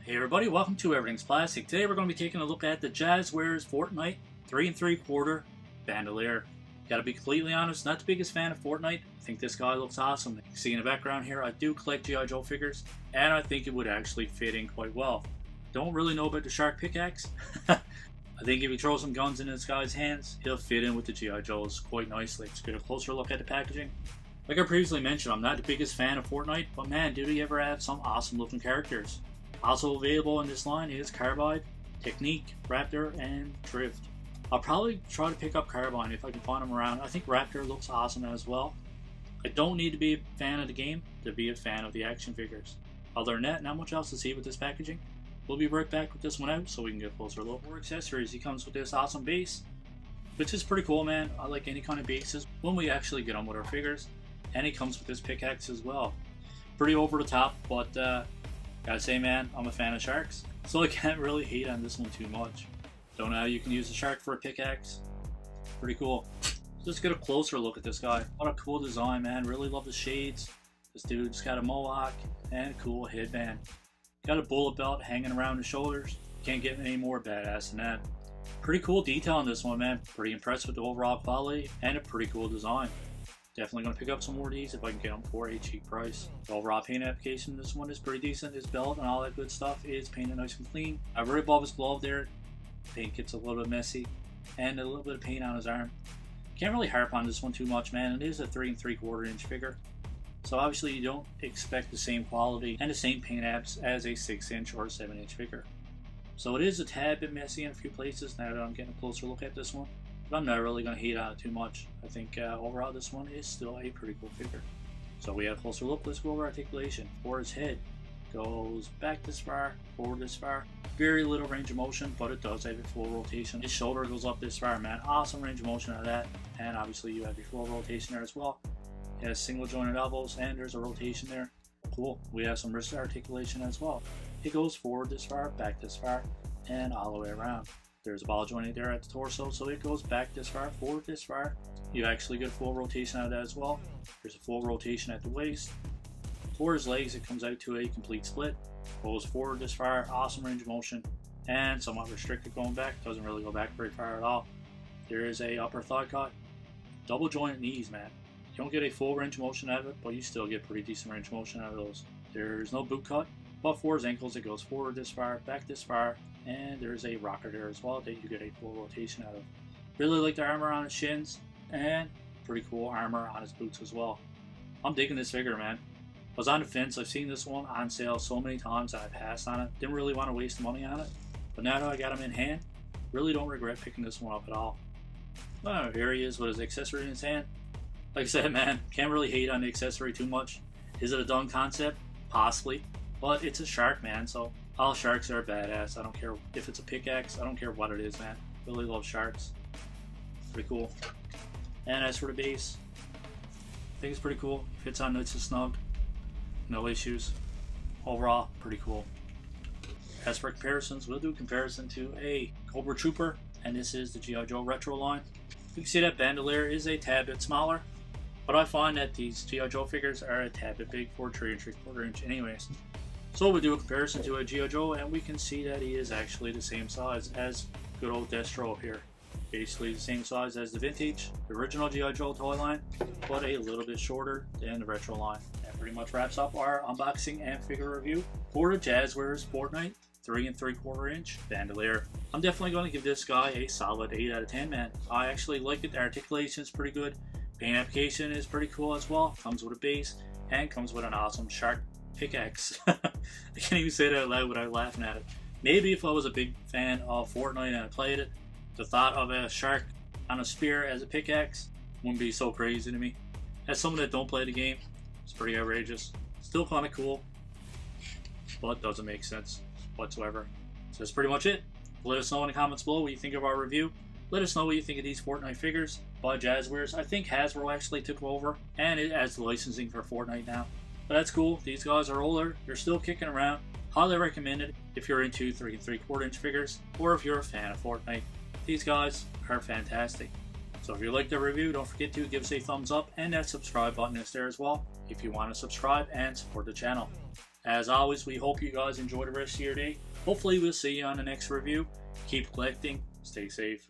Hey everybody, welcome to Everything's Plastic. Today we're going to be taking a look at the Jazwares Fortnite 3.75 Bandolier. Gotta be completely honest, not the biggest fan of Fortnite. I think this guy looks awesome. You can see in the background here, I do collect G.I Joe figures, and I think it would actually fit in quite well. Don't really know about the shark pickaxe. I think if you throw some guns in this guy's hands, he'll fit in with the G.I Joes quite nicely. Let's get a closer look at the packaging. Like I previously mentioned, I'm not the biggest fan of Fortnite, but man, do we ever have some awesome looking characters. Also available in this line is Carbide, Technique, Raptor, and Drift. I'll probably try to pick up Carbide if I can find them around. I think Raptor looks awesome as well. I don't need to be a fan of the game to be a fan of the action figures. Other than that, not much else to see with this packaging. We'll be right back with this one out so we can get a closer look. For accessories, he comes with this awesome base, which is pretty cool, man. I like any kind of bases when we actually get on with our figures. And he comes with this pickaxe as well. Pretty over the top, but gotta say, man, I'm a fan of sharks, so I can't really hate on this one too much. Don't know how you can use a shark for a pickaxe. Pretty cool. Let's get a closer look at this guy. What a cool design, man. Really love the shades. This dude's got a mohawk and a cool headband. Got a bullet belt hanging around his shoulders. Can't get any more badass than that. Pretty cool detail on this one, man. Pretty impressed with the overall quality and a pretty cool design. Definitely going to pick up some more of these if I can get them for a cheap price. The overall paint application, this one is pretty decent. His belt and all that good stuff is painted nice and clean. Right above his glove there, paint gets a little bit messy. And a little bit of paint on his arm. Can't really harp on this one too much, man. It is a 3.75 inch figure. So obviously you don't expect the same quality and the same paint apps as a 6 inch or 7 inch figure. So it is a tad bit messy in a few places now that I'm getting a closer look at this one. But I'm not really going to hate on it too much. I think overall this one is still a pretty cool figure. So we have a closer look. Let's go over articulation. For his head, goes back this far, forward this far. Very little range of motion, but it does have a full rotation. His shoulder goes up this far, man. Awesome range of motion out of that. And obviously you have your full rotation there as well. It has single jointed elbows and there's a rotation there. Cool. We have some wrist articulation as well. It goes forward this far, back this far, and all the way around. There's a ball joint there at the torso, so it goes back this far, forward this far. You actually get full rotation out of that as well. There's a full rotation at the waist. For his legs, it comes out to a complete split. Goes forward this far, awesome range of motion, and somewhat restricted going back. Doesn't really go back very far at all. There is a upper thigh cut. Double jointed knees, man. You don't get a full range of motion out of it, but you still get pretty decent range of motion out of those. There's no boot cut, but for his ankles, it goes forward this far, back this far, and there's a rocker there as well that you get a full rotation out of. Really like the armor on his shins, and pretty cool armor on his boots as well. I'm digging this figure, man. I was on the fence. I've seen this one on sale so many times that I passed on it. Didn't really want to waste money on it, but now that I got him in hand, really don't regret picking this one up at all. Oh, here he is with his accessory in his hand. Like I said, man, can't really hate on the accessory too much. Is it a done concept? Possibly, but it's a shark, man, so all sharks are badass. I don't care if it's a pickaxe. I don't care what it is, man. Really love sharks. Pretty cool. And as for the base, I think it's pretty cool. Fits on nice and snug. No issues. Overall, pretty cool. As for comparisons, we'll do a comparison to a Cobra Trooper, and this is the G.I Joe Retro line. You can see that Bandolier is a tad bit smaller, but I find that these G.I Joe figures are a tad bit big for 3.75 inch anyways. So we'll do a comparison to a G.I Joe, and we can see that he is actually the same size as good old Destro up here. Basically the same size as the vintage, the original G.I Joe toy line, but a little bit shorter than the retro line. That pretty much wraps up our unboxing and figure review for the Jazwares Fortnite 3.75 inch Bandolier. I'm definitely going to give this guy a solid 8 out of 10, man. I actually like it. The articulation is pretty good. Paint application is pretty cool as well. Comes with a base and comes with an awesome shark pickaxe. I can't even say that out loud without laughing at it. Maybe if I was a big fan of Fortnite and I played it, the thought of a shark on a spear as a pickaxe wouldn't be so crazy to me. As someone that don't play the game, it's pretty outrageous. Still kind of cool, but doesn't make sense whatsoever. So that's pretty much it. Let us know in the comments below what you think of our review. Let us know what you think of these Fortnite figures by Jazwares. I think Hasbro actually took over, and it has the licensing for Fortnite now. But that's cool. These guys are older. They're still kicking around. Highly recommend it if you're into 3.75 inch figures or if you're a fan of Fortnite. These guys are fantastic. So if you liked the review, don't forget to give us a thumbs up, and that subscribe button is there as well if you want to subscribe and support the channel. As always, we hope you guys enjoy the rest of your day. Hopefully we'll see you on the next review. Keep collecting. Stay safe.